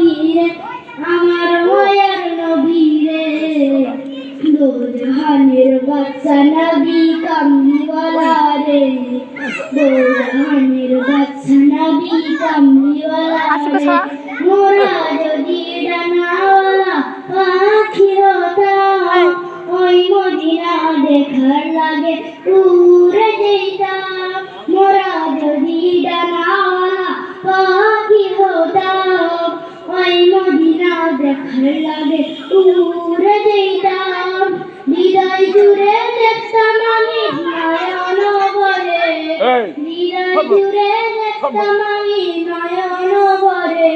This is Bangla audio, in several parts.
নবী রে আমার মায়ার নবী রে দো জাহানের বাদশা নবী কামলিওয়ালা রে দো জাহানের বাদশা নবী কামলিওয়ালা রে মোরা যদি ডানাওয়ালা পাখি হতাম ওই মদিনা দেখার লাগে উড়ে যেতাম মোরা যদি ডানাওয়ালা পাখি হতাম ওই মদিনা দেখার লাগে উড়ে যেতাম হৃদয় জুড়ে দেখতাম আমি নয়ন ভরে হৃদয় জুড়ে দেখতাম আমি নয়ন ভরে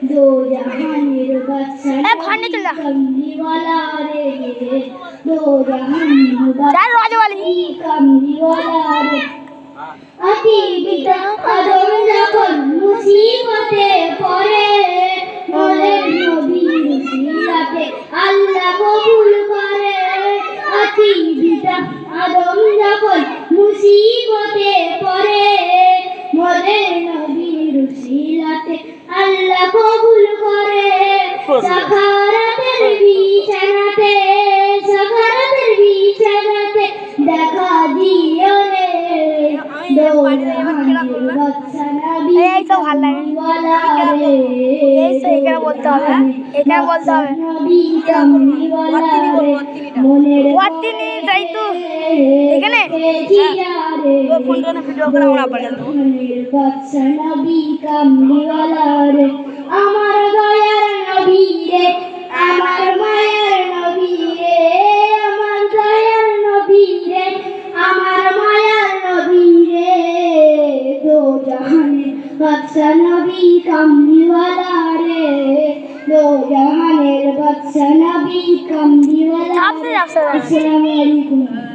দো জাহানের বাদশা কামলিওয়ালা রে দো জাহানের বাদশা কামলিওয়ালা রে অতি বিদ্যা আদম যখন মুসিবতে পড়ে বলেন নবীর সিরাতে আল্লাহ কবুল করে অতি বিদ্যা আদম যখন মুসিবতে পড়ে বলেন নবীর সিরাতে আল্লাহ কবুল করে সাখারাতের বিছানাতে দেখা দিও রে দো জাহানের বাদশা নবী কামলিওয়ালা রে এখানে বলতে হবে নবী কামলিওয়ালা রে মনের তাই তো এখানে ভিডিও করে আমরা বাদশা নবী কামলিওয়ালা রে আমার দয়ার নবী রে আমার মায়ের নবী রে আমার দয়ার নবী রে আমার মায়ের নবী রে দো জাহানের বাদশা নবী কামলিওয়ালা রে দো জাহানের বাদশা নবী কামলিওয়ালা। আসসালামু আলাইকুম।